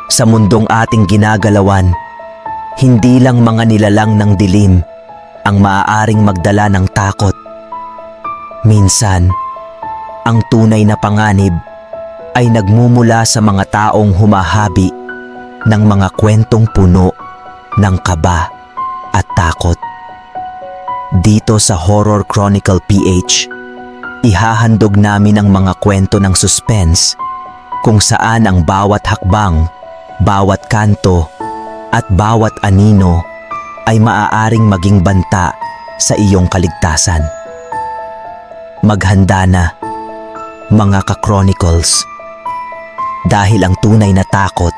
Sa mundong ating ginagalawan, hindi lang mga nilalang ng dilim ang maaaring magdala ng takot. Minsan, ang tunay na panganib ay nagmumula sa mga taong humahabi ng mga kwentong puno ng kaba at takot. Dito sa Horror Chronicle PH, ihahandog namin ang mga kwento ng suspense kung saan ang bawat hakbang, bawat kanto at bawat anino ay maaaring maging banta sa iyong kaligtasan. Maghanda na, mga ka-chronicles, dahil ang tunay na takot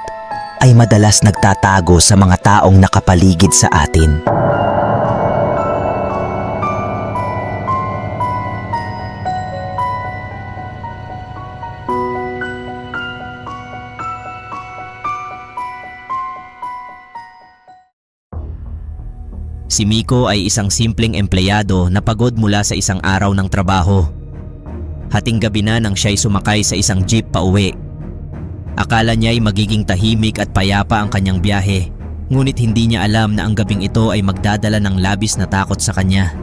ay madalas nagtatago sa mga taong nakapaligid sa atin. Si Miko ay isang simpleng empleyado na pagod mula sa isang araw ng trabaho. Hating gabi na nang siya'y sumakay sa isang jeep pauwi. Akala niya'y magiging tahimik at payapa ang kanyang biyahe, ngunit hindi niya alam na ang gabing ito ay magdadala ng labis na takot sa kanya.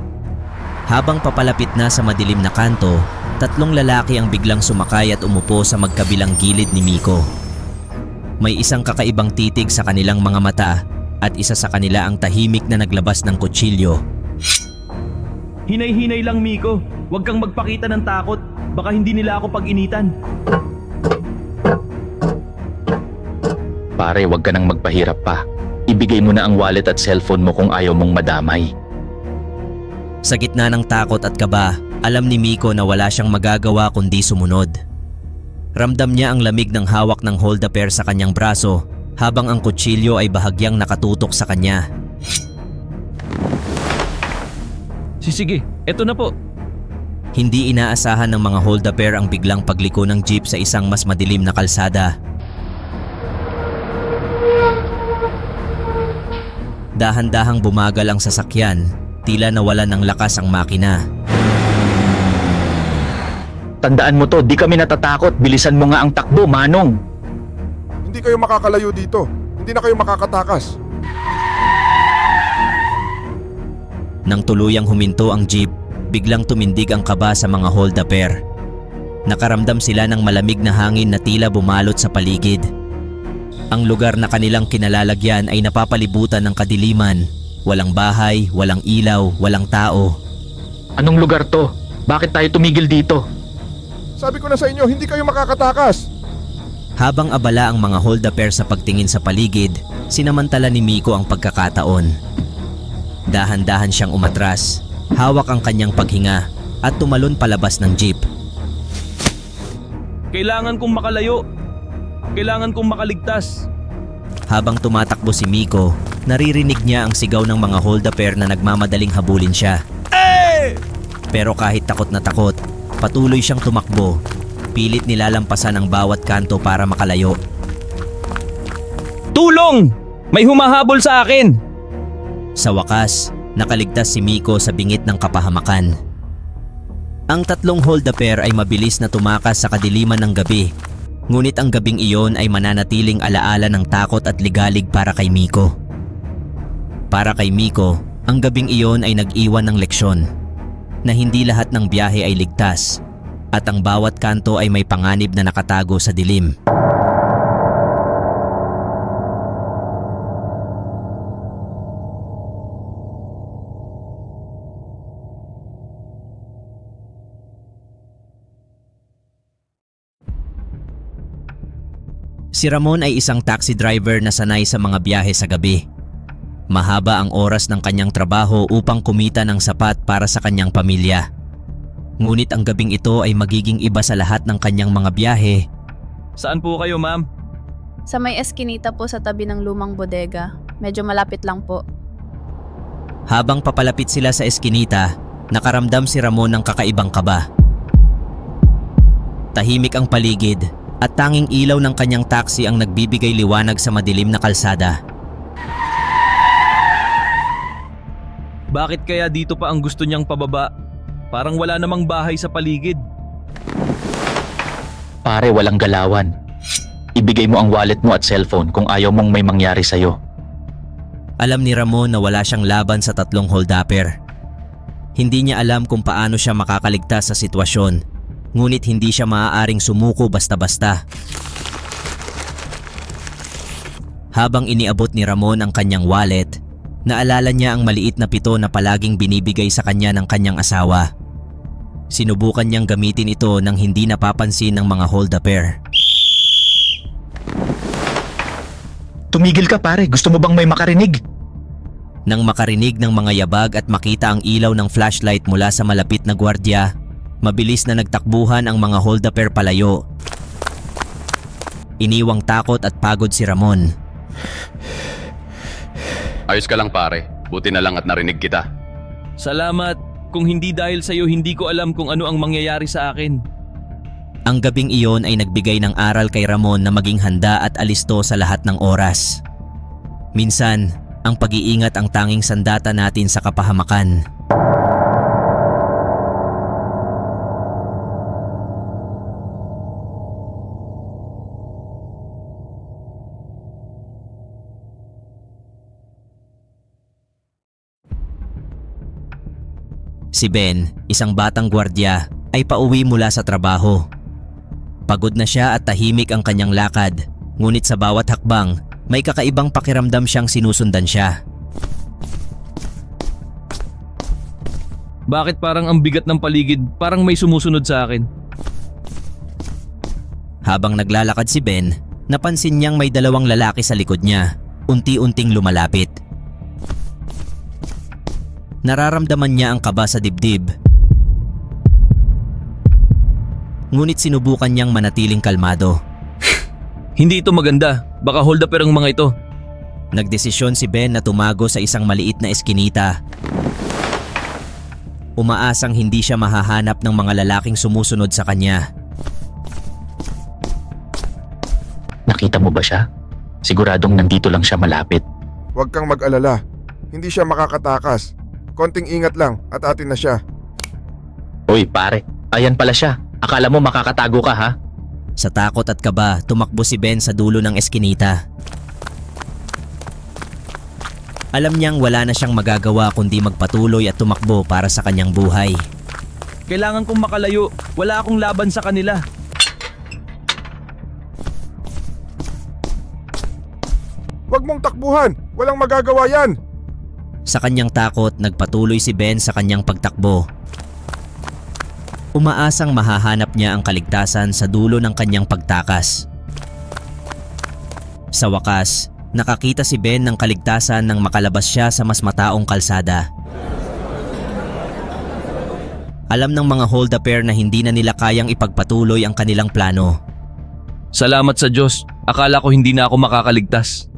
Habang papalapit na sa madilim na kanto, tatlong lalaki ang biglang sumakay at umupo sa magkabilang gilid ni Miko. May isang kakaibang titig sa kanilang mga mata at isa sa kanila ang tahimik na naglabas ng kutsilyo. Hinay-hinay lang, Miko. Huwag kang magpakita ng takot. Baka hindi nila ako pag-initan. Pare, huwag ka nang magpahirap pa. Ibigay mo na ang wallet at cellphone mo kung ayaw mong madamay. Sa gitna ng takot at kaba, alam ni Miko na wala siyang magagawa kundi sumunod. Ramdam niya ang lamig ng hawak ng hold-a-pair sa kanyang braso habang ang kutsilyo ay bahagyang nakatutok sa kanya. Sige, eto na po. Hindi inaasahan ng mga hold-a-pair ang biglang pagliko ng jeep sa isang mas madilim na kalsada. Dahan-dahang bumagal ang sasakyan, tila nawalan ng lakas ang makina. Tandaan mo to, di kami natatakot. Bilisan mo nga ang takbo, Manong. Hindi kayo makakalayo dito. Hindi na kayo makakatakas. Nang tuluyang huminto ang jeep, biglang tumindig ang kaba sa mga hold-a-pair. Nakaramdam sila ng malamig na hangin na tila bumalot sa paligid. Ang lugar na kanilang kinalalagyan ay napapalibutan ng kadiliman. Walang bahay, walang ilaw, walang tao. Anong lugar to? Bakit tayo tumigil dito? Sabi ko na sa inyo, hindi kayo makakatakas. Habang abala ang mga hold-a-pair sa pagtingin sa paligid, sinamantala ni Miko ang pagkakataon. Dahan-dahan siyang umatras, hawak ang kanyang paghinga at tumalon palabas ng jeep. Kailangan kong makalayo. Kailangan kong makaligtas. Habang tumatakbo si Miko, naririnig niya ang sigaw ng mga hold-a-pair na nagmamadaling habulin siya. Pero kahit takot na takot, patuloy siyang tumakbo. Pilit nilalampasan ang bawat kanto para makalayo. Tulong! May humahabol sa akin! Sa wakas, nakaligtas si Miko sa bingit ng kapahamakan. Ang tatlong hold-a-pair ay mabilis na tumakas sa kadiliman ng gabi. Ngunit ang gabing iyon ay mananatiling alaala ng takot at ligalig para kay Miko. Para kay Miko, ang gabing iyon ay nag-iwan ng leksyon na hindi lahat ng biyahe ay ligtas at ang bawat kanto ay may panganib na nakatago sa dilim. Si Ramon ay isang taxi driver na sanay sa mga biyahe sa gabi. Mahaba ang oras ng kanyang trabaho upang kumita ng sapat para sa kanyang pamilya. Ngunit ang gabing ito ay magiging iba sa lahat ng kanyang mga biyahe. Saan po kayo, ma'am? Sa may eskinita po sa tabi ng lumang bodega. Medyo malapit lang po. Habang papalapit sila sa eskinita, nakaramdam si Ramon ng kakaibang kaba. Tahimik ang paligid at tanging ilaw ng kanyang taxi ang nagbibigay liwanag sa madilim na kalsada. Bakit kaya dito pa ang gusto niyang pababa? Parang wala namang bahay sa paligid. Pare, walang galawan. ibigay mo ang wallet mo at cellphone kung ayaw mong may mangyari sa'yo. Alam ni Ramon na wala siyang laban sa tatlong holdupper. Hindi niya alam kung paano siya makakaligtas sa sitwasyon, ngunit hindi siya maaaring sumuko basta-basta. Habang iniabot ni Ramon ang kanyang wallet, naalala niya ang maliit na pito na palaging binibigay sa kanya ng kanyang asawa. Sinubukan niyang gamitin ito nang hindi napapansin ng mga holdupper. Tumigil ka pare, gusto mo bang may makarinig? Nang makarinig ng mga yabag at makita ang ilaw ng flashlight mula sa malapit na gwardiya, mabilis na nagtakbuhan ang mga holdupper palayo. Iniwang takot at pagod si Ramon. Ayos ka lang pare, buti na lang at narinig kita. Salamat. Kung hindi dahil sa'yo, hindi ko alam kung ano ang mangyayari sa akin. Ang gabing iyon ay nagbigay ng aral kay Ramon na maging handa at alisto sa lahat ng oras. Minsan, ang pag-iingat ang tanging sandata natin sa kapahamakan. Si Ben, isang batang gwardiya, ay pauwi mula sa trabaho. Pagod na siya at tahimik ang kanyang lakad, ngunit sa bawat hakbang, may kakaibang pakiramdam siyang sinusundan siya. Bakit parang ang bigat ng paligid, parang may sumusunod sa akin? Habang naglalakad si Ben, napansin niyang may dalawang lalaki sa likod niya, unti-unting lumalapit. Nararamdaman niya ang kaba sa dibdib. Ngunit sinubukan niyang manatiling kalmado. Hindi ito maganda. Baka holdupper ang mga ito. Nagdesisyon si Ben na tumago sa isang maliit na eskinita. Umaasang hindi siya mahahanap ng mga lalaking sumusunod sa kanya. Nakita mo ba siya? Siguradong nandito lang siya malapit. Huwag kang mag-alala. Hindi siya makakatakas. Konting ingat lang at atin na siya. Uy pare, ayan pala siya. Akala mo makakatago ka ha? Sa takot at kaba, tumakbo si Ben sa dulo ng eskinita. Alam niyang wala na siyang magagawa kundi magpatuloy at tumakbo para sa kanyang buhay. Kailangan kong makalayo. Wala akong laban sa kanila. Huwag mong takbuhan! Walang magagawa yan! Sa kanyang takot, nagpatuloy si Ben sa kanyang pagtakbo. Umaasang mahahanap niya ang kaligtasan sa dulo ng kanyang pagtakas. Sa wakas, nakakita si Ben ng kaligtasan nang makalabas siya sa mas mataong kalsada. Alam ng mga holdupper na hindi na nila kayang ipagpatuloy ang kanilang plano. Salamat sa Diyos. Akala ko hindi na ako makakaligtas.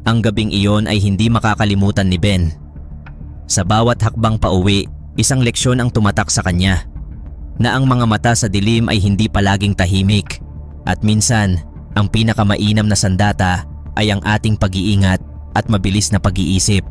Ang gabing iyon ay hindi makakalimutan ni Ben. Sa bawat hakbang pauwi, isang leksyon ang tumatak sa kanya. Na ang mga mata sa dilim ay hindi palaging tahimik. At minsan, ang pinakamainam na sandata ay ang ating pag-iingat at mabilis na pag-iisip.